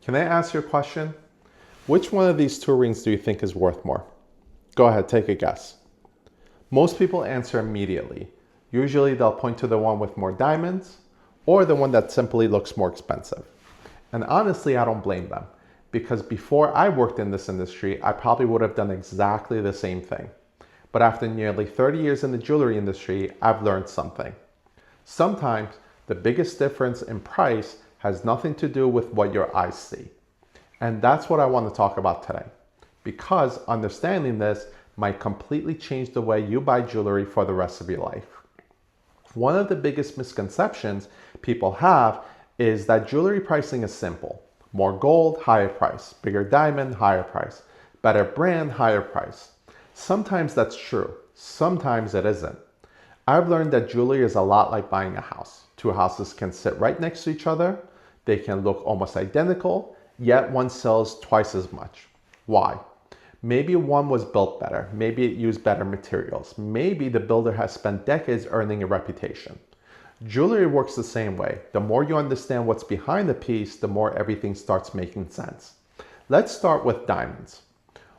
Can I ask you a question? Which one of these two rings do you think is worth more? Go ahead, take a guess. Most people answer immediately. Usually they'll point to the one with more diamonds or the one that simply looks more expensive. And honestly, I don't blame them because before I worked in this industry, I probably would have done exactly the same thing. But after nearly 30 years in the jewelry industry, I've learned something. Sometimes the biggest difference in price has nothing to do with what your eyes see. And that's what I want to talk about today. Because understanding this might completely change the way you buy jewelry for the rest of your life. One of the biggest misconceptions people have is that jewelry pricing is simple. More gold, higher price. Bigger diamond, higher price. Better brand, higher price. Sometimes that's true. Sometimes it isn't. I've learned that jewelry is a lot like buying a house. Two houses can sit right next to each other. They can look almost identical, yet one sells twice as much. Why? Maybe one was built better. Maybe it used better materials. Maybe the builder has spent decades earning a reputation. Jewelry works the same way. The more you understand what's behind the piece, the more everything starts making sense. Let's start with diamonds.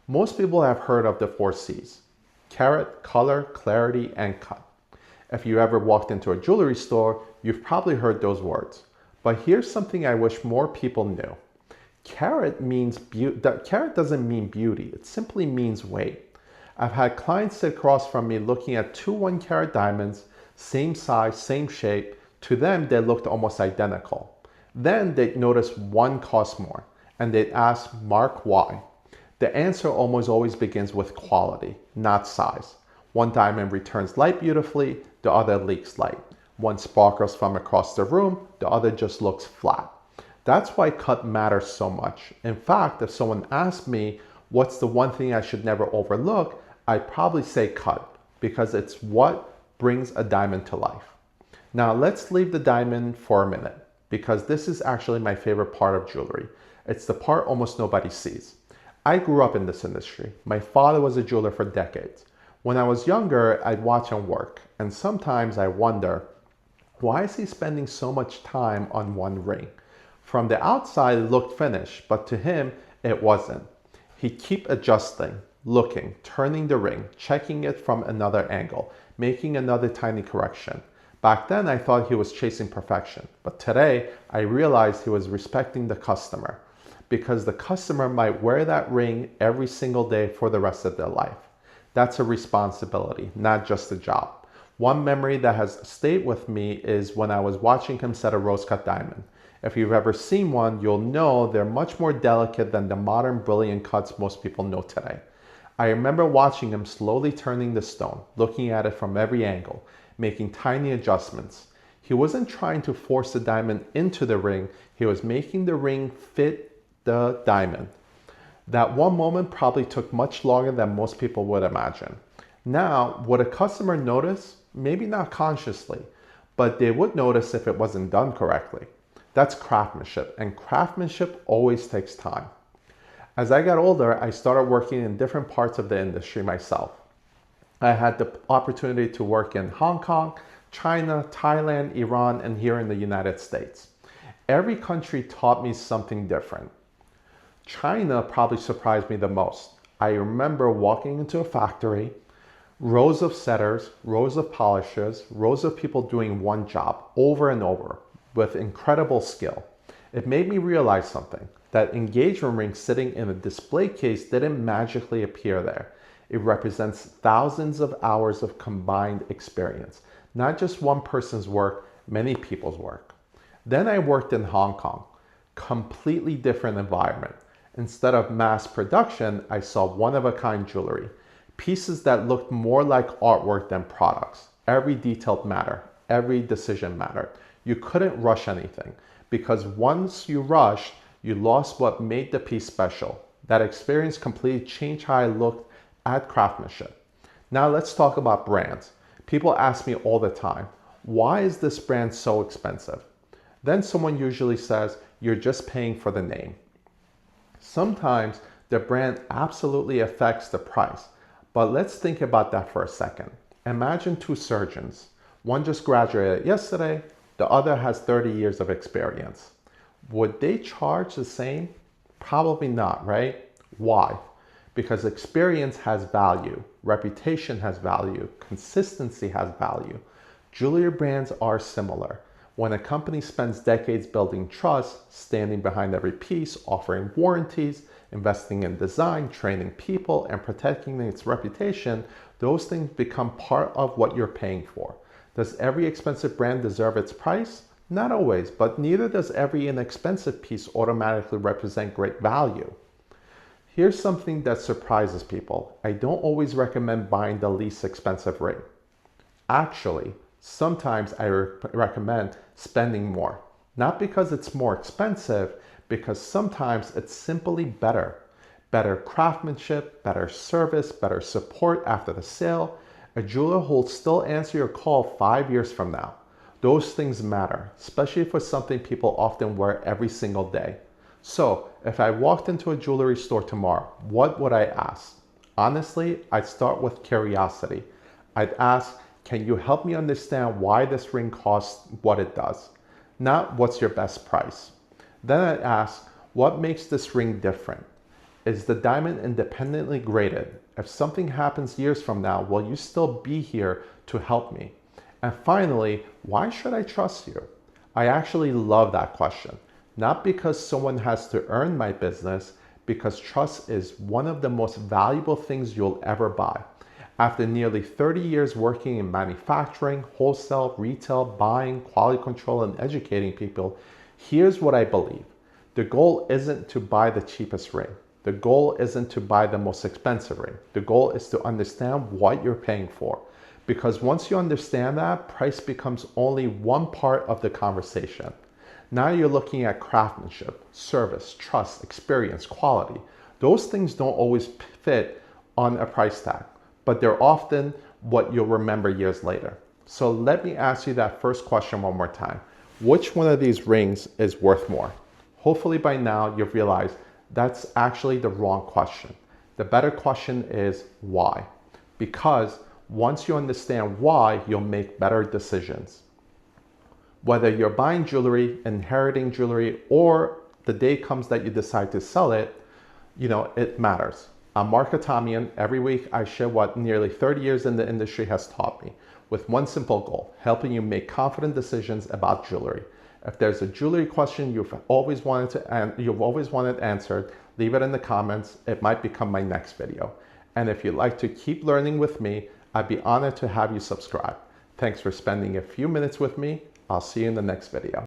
Most people have heard of the 4 C's: carat, color, clarity, and cut. If you ever walked into a jewelry store, you've probably heard those words. But here's something I wish more people knew. Carat doesn't mean beauty. It simply means weight. I've had clients sit across from me looking at two 1 carat diamonds, same size, same shape. To them, they looked almost identical. Then they'd notice one cost more, and they'd ask, "Mark, why?" The answer almost always begins with quality, not size. One diamond returns light beautifully, the other leaks light. One sparkles from across the room, the other just looks flat. That's why cut matters so much. In fact, if someone asked me what's the one thing I should never overlook, I'd probably say cut, because it's what brings a diamond to life. Now let's leave the diamond for a minute, because this is actually my favorite part of jewelry. It's the part almost nobody sees. I grew up in this industry. My father was a jeweler for decades. When I was younger, I'd watch him work, and sometimes I wonder, why is he spending so much time on one ring? From the outside, it looked finished, but to him, it wasn't. He'd keep adjusting, looking, turning the ring, checking it from another angle, making another tiny correction. Back then, I thought he was chasing perfection, but today, I realized he was respecting the customer, because the customer might wear that ring every single day for the rest of their life. That's a responsibility, not just a job. One memory that has stayed with me is when I was watching him set a rose-cut diamond. If you've ever seen one, you'll know they're much more delicate than the modern brilliant cuts most people know today. I remember watching him slowly turning the stone, looking at it from every angle, making tiny adjustments. He wasn't trying to force the diamond into the ring, he was making the ring fit the diamond. That one moment probably took much longer than most people would imagine. Now, would a customer notice? Maybe not consciously, but they would notice if it wasn't done correctly. That's craftsmanship, and craftsmanship always takes time. As I got older, I started working in different parts of the industry myself. I had the opportunity to work in Hong Kong, China, Thailand, Iran, and here in the United States. Every country taught me something different. China probably surprised me the most. I remember walking into a factory, rows of setters, rows of polishers, rows of people doing one job over and over with incredible skill. It made me realize something, that engagement rings sitting in a display case didn't magically appear there. It represents thousands of hours of combined experience, not just one person's work, many people's work. Then I worked in Hong Kong, completely different environment. Instead of mass production, I saw one-of-a-kind jewelry. Pieces that looked more like artwork than products. Every detail mattered. Every decision mattered. You couldn't rush anything, because once you rushed, you lost what made the piece special. That experience completely changed how I looked at craftsmanship. Now let's talk about brands. People ask me all the time, why is this brand so expensive? Then someone usually says, you're just paying for the name. Sometimes the brand absolutely affects the price, but let's think about that for a second. Imagine two surgeons. One just graduated yesterday, the other has 30 years of experience. Would they charge the same? Probably not, right? Why? Because experience has value, reputation has value, consistency has value. Jewelry brands are similar. When a company spends decades building trust, standing behind every piece, offering warranties, investing in design, training people, and protecting its reputation, those things become part of what you're paying for. Does every expensive brand deserve its price? Not always, but neither does every inexpensive piece automatically represent great value. Here's something that surprises people. I don't always recommend buying the least expensive ring. Actually, sometimes I recommend spending more. Not because it's more expensive, because sometimes it's simply better. Better craftsmanship, better service, better support after the sale. A jeweler will still answer your call 5 years from now. Those things matter, especially for something people often wear every single day. So, if I walked into a jewelry store tomorrow, what would I ask? Honestly, I'd start with curiosity. I'd ask, can you help me understand why this ring costs what it does? Not what's your best price. Then I'd ask, what makes this ring different? Is the diamond independently graded? If something happens years from now, will you still be here to help me? And finally, why should I trust you? I actually love that question. Not because someone has to earn my business, because trust is one of the most valuable things you'll ever buy. After nearly 30 years working in manufacturing, wholesale, retail, buying, quality control, and educating people, here's what I believe. The goal isn't to buy the cheapest ring. The goal isn't to buy the most expensive ring. The goal is to understand what you're paying for. Because once you understand that, price becomes only one part of the conversation. Now you're looking at craftsmanship, service, trust, experience, quality. Those things don't always fit on a price tag, but they're often what you'll remember years later. So let me ask you that first question one more time. Which one of these rings is worth more? Hopefully by now you've realized that's actually the wrong question. The better question is why? Because once you understand why, you'll make better decisions. Whether you're buying jewelry, inheriting jewelry, or the day comes that you decide to sell it, it matters. I'm Mark Hatamian. Every week I share what nearly 30 years in the industry has taught me, with one simple goal, helping you make confident decisions about jewelry. If there's a jewelry question you've always wanted answered, leave it in the comments. It might become my next video. And if you'd like to keep learning with me, I'd be honored to have you subscribe. Thanks for spending a few minutes with me. I'll see you in the next video.